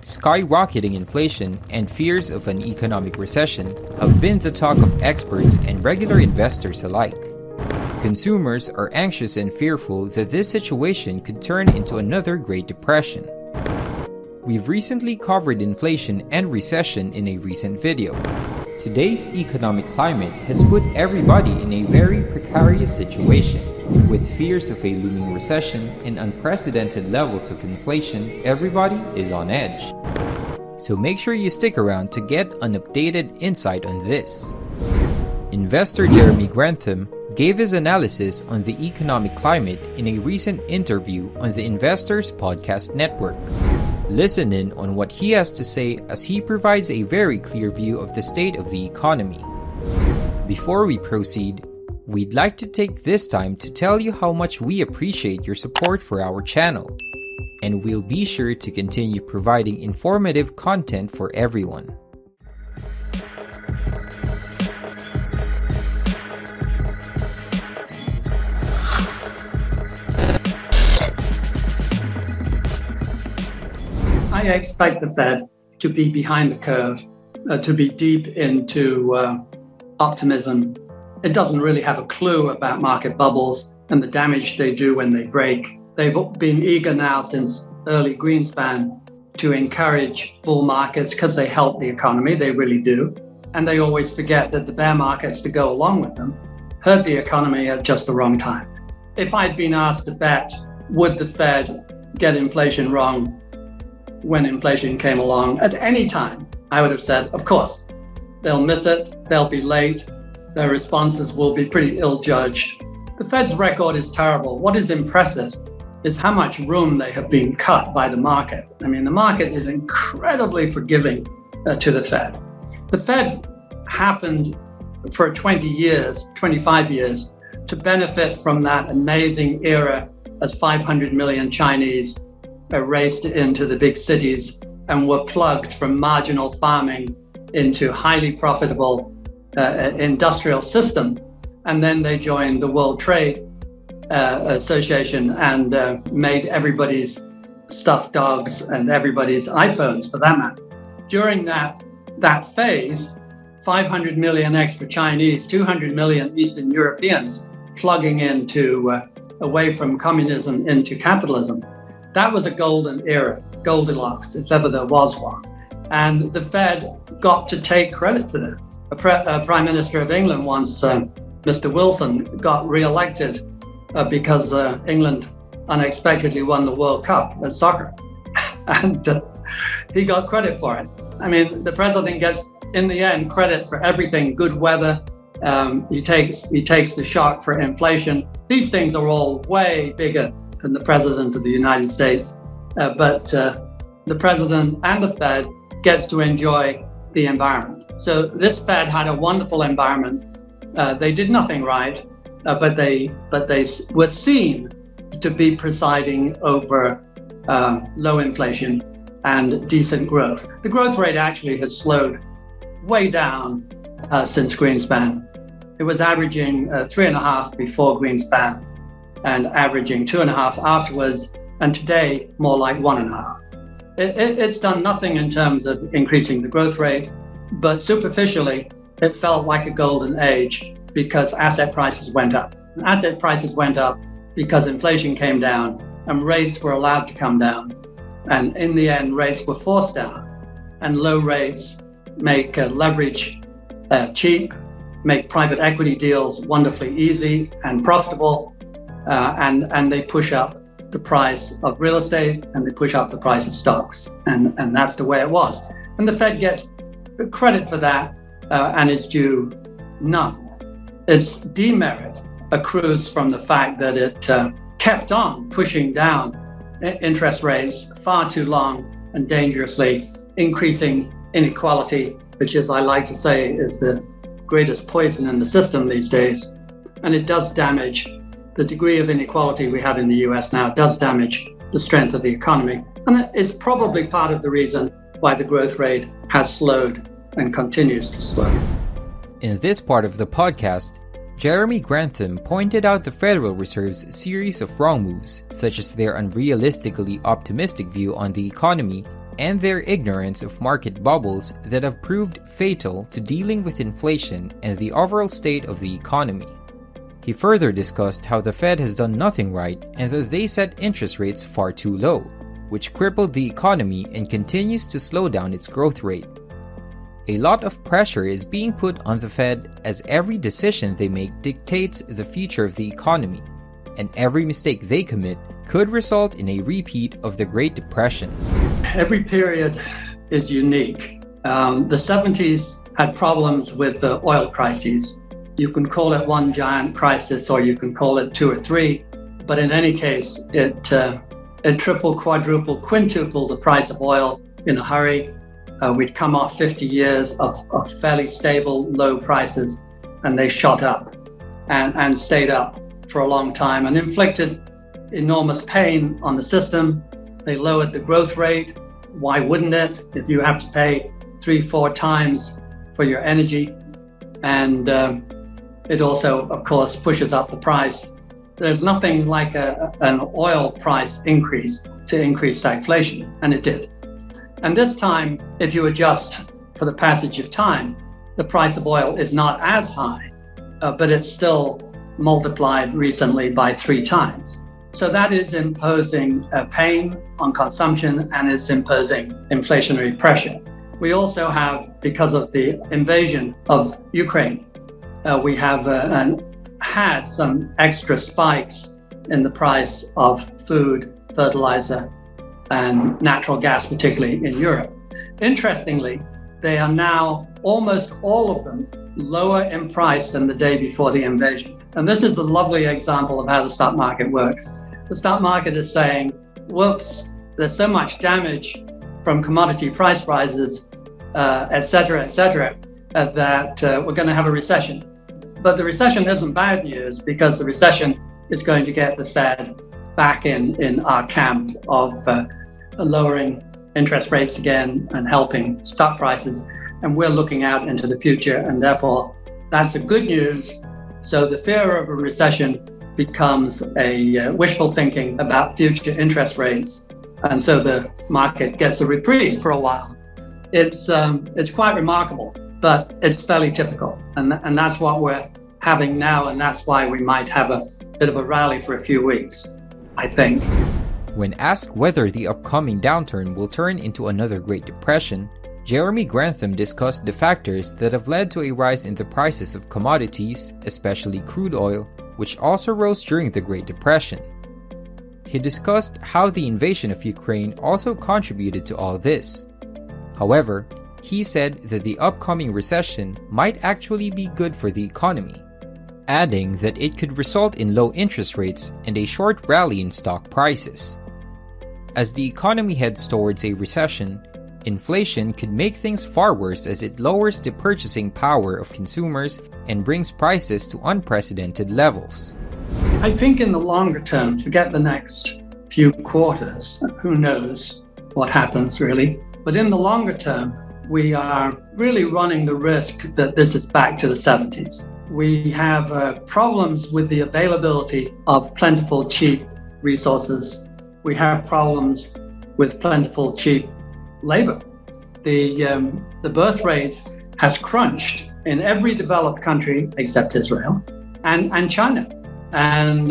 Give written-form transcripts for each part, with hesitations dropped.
Skyrocketing inflation and fears of an economic recession have been the talk of experts and regular investors alike. Consumers are anxious and fearful that this situation could turn into another Great Depression. We've recently covered inflation and recession in a recent video. Today's economic climate has put everybody in a very precarious situation. With fears of a looming recession and unprecedented levels of inflation, everybody is on edge. So make sure you stick around to get an updated insight on this. Investor Jeremy Grantham gave his analysis on the economic climate in a recent interview on the Investors Podcast Network. Listen in on what he has to say as he provides a very clear view of the state of the economy. Before we proceed, we'd like to take this time to tell you how much we appreciate your support for our channel, and we'll be sure to continue providing informative content for everyone. I expect the Fed to be behind the curve, to be deep into optimism. It doesn't really have a clue about market bubbles and the damage they do when they break. They've been eager now since early Greenspan to encourage bull markets because they help the economy, they really do. And they always forget that the bear markets to go along with them hurt the economy at just the wrong time. If I'd been asked to bet, would the Fed get inflation wrong when inflation came along at any time, I would have said, of course, they'll miss it, they'll be late, their responses will be pretty ill-judged. The Fed's record is terrible. What is impressive is how much room they have been cut by the market. I mean, the market is incredibly forgiving to the Fed. The Fed happened for 20 years, 25 years, to benefit from that amazing era as 500 million Chinese raced into the big cities and were plugged from marginal farming into highly profitable industrial system. And then they joined the World Trade Association and made everybody's stuffed dogs and everybody's iPhones for that matter. During that phase, 500 million extra Chinese, 200 million Eastern Europeans plugging into away from communism into capitalism. That was a golden era, Goldilocks, if ever there was one. And the Fed got to take credit for that. A Prime Minister of England once, Mr. Wilson, got re-elected because England unexpectedly won the World Cup at soccer. And he got credit for it. I mean, the president gets, in the end, credit for everything, good weather. He takes the shock for inflation. These things are all way bigger than the President of the United States. But the President and the Fed gets to enjoy the environment. So this Fed had a wonderful environment. They did nothing right, but they were seen to be presiding over low inflation and decent growth. The growth rate actually has slowed way down since Greenspan. It was averaging 3.5 before Greenspan and averaging 2.5 afterwards, and today more like 1.5. It's done nothing in terms of increasing the growth rate, but superficially, it felt like a golden age because asset prices went up. Asset prices went up because inflation came down and rates were allowed to come down. And in the end, rates were forced down. And low rates make leverage cheap, make private equity deals wonderfully easy and profitable, and they push up the price of real estate and they push up the price of stocks. And that's the way it was. And the Fed gets credit for that, and it's due none. Its demerit accrues from the fact that it kept on pushing down interest rates far too long and dangerously, increasing inequality, which, as I like to say, is the greatest poison in the system these days. And it does damage the degree of inequality we have in the US now, does damage the strength of the economy. And it is probably part of the reason why the growth rate has slowed and continues to slow. In this part of the podcast, Jeremy Grantham pointed out the Federal Reserve's series of wrong moves, such as their unrealistically optimistic view on the economy and their ignorance of market bubbles that have proved fatal to dealing with inflation and the overall state of the economy. He further discussed how the Fed has done nothing right and that they set interest rates far too low, which crippled the economy and continues to slow down its growth rate. A lot of pressure is being put on the Fed as every decision they make dictates the future of the economy, and every mistake they commit could result in a repeat of the Great Depression. Every period is unique. The 70s had problems with the oil crises. You can call it one giant crisis or you can call it two or three, but in any case, it tripled, quadrupled, quintupled the price of oil in a hurry. We'd come off 50 years of fairly stable, low prices, and they shot up and stayed up for a long time and inflicted enormous pain on the system. They lowered the growth rate. Why wouldn't it if you have to pay 3-4 times for your energy? And it also, of course, pushes up the price. There's nothing like an oil price increase to increase stagflation, and it did. And this time, if you adjust for the passage of time, the price of oil is not as high, but it's still multiplied recently by 3 times. So that is imposing pain on consumption and is imposing inflationary pressure. We also have, because of the invasion of Ukraine, we have had some extra spikes in the price of food, fertilizer, and natural gas, particularly in Europe. Interestingly, they are now, almost all of them, lower in price than the day before the invasion. And this is a lovely example of how the stock market works. The stock market is saying, whoops, there's so much damage from commodity price rises, et cetera, that we're going to have a recession. But the recession isn't bad news because the recession is going to get the Fed back in our camp of lowering interest rates again and helping stock prices. And we're looking out into the future, and therefore that's a good news. So the fear of a recession becomes a wishful thinking about future interest rates. And so the market gets a reprieve for a while. It's quite remarkable, but it's fairly typical. And that's what we're having now. And that's why we might have a bit of a rally for a few weeks, I think. When asked whether the upcoming downturn will turn into another Great Depression, Jeremy Grantham discussed the factors that have led to a rise in the prices of commodities, especially crude oil, which also rose during the Great Depression. He discussed how the invasion of Ukraine also contributed to all this. However, he said that the upcoming recession might actually be good for the economy, adding that it could result in low interest rates and a short rally in stock prices. As the economy heads towards a recession, inflation could make things far worse as it lowers the purchasing power of consumers and brings prices to unprecedented levels. I think in the longer term, forget the next few quarters, who knows what happens really, but in the longer term, we are really running the risk that this is back to the 70s. We have problems with the availability of plentiful, cheap resources. We have problems with plentiful, cheap labor. The birth rate has crunched in every developed country except Israel and China. And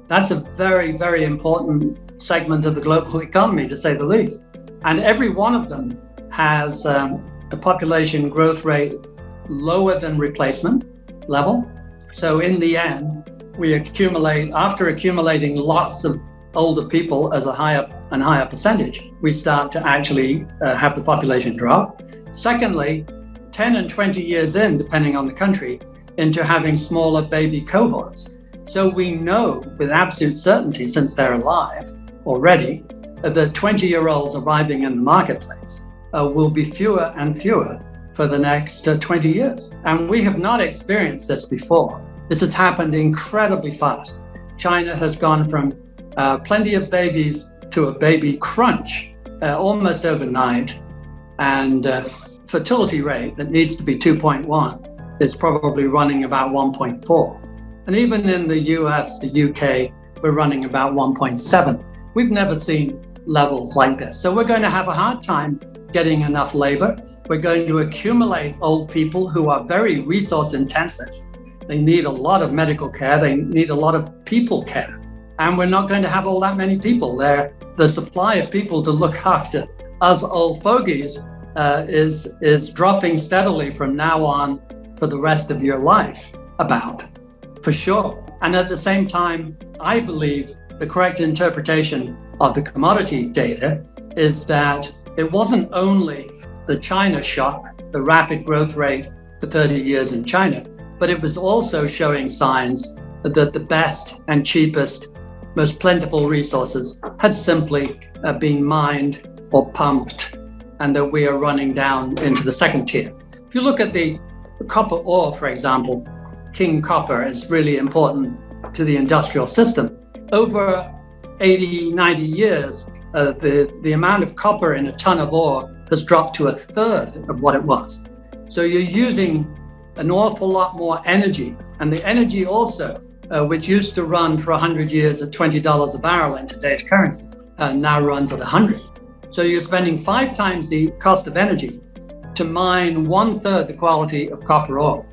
that's a very, very important segment of the global economy, to say the least. And every one of them has a population growth rate lower than replacement level. So in the end, after accumulating lots of older people as a higher and higher percentage, we start to actually have the population drop. Secondly, 10 and 20 years in, depending on the country, into having smaller baby cohorts. So we know with absolute certainty, since they're alive already, that 20-year-olds arriving in the marketplace will be fewer and fewer for the next 20 years. And we have not experienced this before. This has happened incredibly fast. China has gone from plenty of babies to a baby crunch almost overnight. And fertility rate that needs to be 2.1 is probably running about 1.4. And even in the US, the UK, we're running about 1.7. We've never seen levels like this. So we're going to have a hard time getting enough labor. We're going to accumulate old people who are very resource intensive. They need a lot of medical care. They need a lot of people care. And we're not going to have all that many people there. The supply of people to look after us old fogies is dropping steadily from now on for the rest of your life, for sure. And at the same time, I believe the correct interpretation of the commodity data is that it wasn't only the China shock, the rapid growth rate for 30 years in China, but it was also showing signs that the best and cheapest, most plentiful resources had simply been mined or pumped, and that we are running down into the second tier. If you look at the copper ore, for example, King copper is really important to the industrial system. Over 80, 90 years, the amount of copper in a ton of ore has dropped to a third of what it was. So you're using an awful lot more energy. And the energy also, which used to run for 100 years at $20 a barrel in today's currency, now runs at 100. So you're spending 5 times the cost of energy to mine 1/3 the quality of copper ore.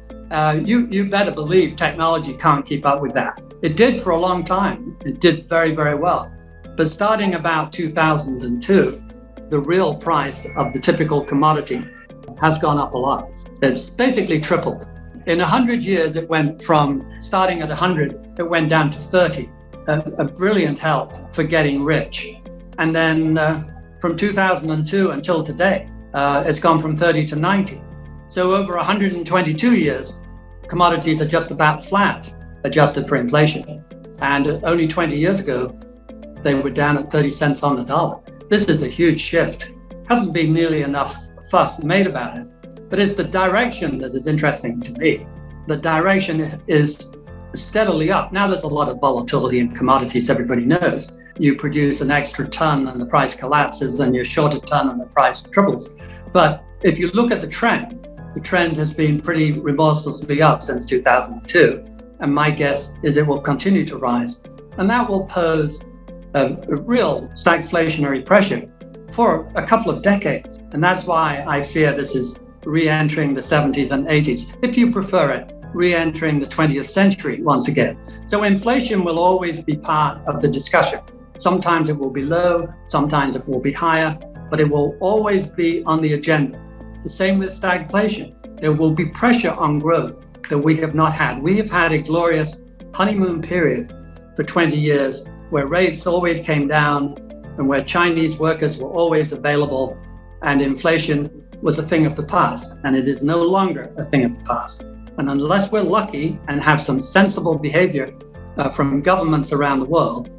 You better believe technology can't keep up with that. It did for a long time. It did very, very well. But starting about 2002, the real price of the typical commodity has gone up a lot. It's basically tripled. In 100 years, it went from starting at 100, it went down to 30, a brilliant help for getting rich. And then from 2002 until today, it's gone from 30 to 90. So over 122 years, commodities are just about flat, adjusted for inflation. And only 20 years ago, they were down at 30 cents on the dollar. This is a huge shift. Hasn't been nearly enough fuss made about it, but it's the direction that is interesting to me. The direction is steadily up. Now there's a lot of volatility in commodities, everybody knows. You produce an extra ton and the price collapses, and you're short a ton and the price triples. But if you look at the trend has been pretty remorselessly up since 2002. And my guess is it will continue to rise. And that will pose a real stagflationary pressure for a couple of decades. And that's why I fear this is re-entering the 70s and 80s, if you prefer it, re-entering the 20th century once again. So inflation will always be part of the discussion. Sometimes it will be low, sometimes it will be higher, but it will always be on the agenda. The same with stagflation. There will be pressure on growth that we have not had. We have had a glorious honeymoon period for 20 years where rates always came down and where Chinese workers were always available, and inflation was a thing of the past, and it is no longer a thing of the past. And unless we're lucky and have some sensible behavior from governments around the world,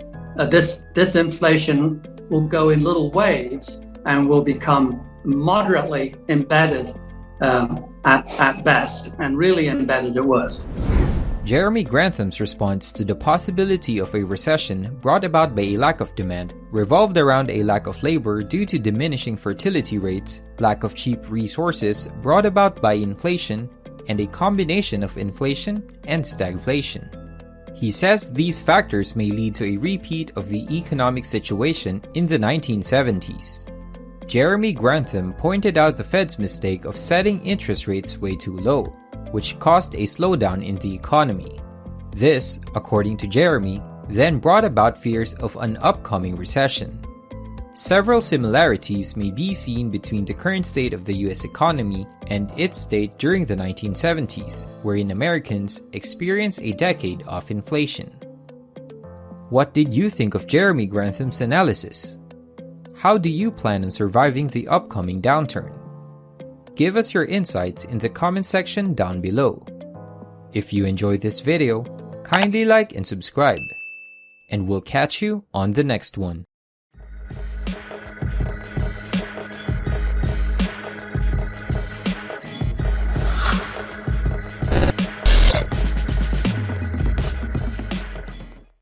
this inflation will go in little waves and will become moderately embedded at best, and really embedded at worst. Jeremy Grantham's response to the possibility of a recession brought about by a lack of demand revolved around a lack of labor due to diminishing fertility rates, lack of cheap resources brought about by inflation, and a combination of inflation and stagflation. He says these factors may lead to a repeat of the economic situation in the 1970s. Jeremy Grantham pointed out the Fed's mistake of setting interest rates way too low, which caused a slowdown in the economy. This, according to Jeremy, then brought about fears of an upcoming recession. Several similarities may be seen between the current state of the US economy and its state during the 1970s, wherein Americans experienced a decade of inflation. What did you think of Jeremy Grantham's analysis? How do you plan on surviving the upcoming downturn? Give us your insights in the comment section down below. If you enjoyed this video, kindly like and subscribe. And we'll catch you on the next one.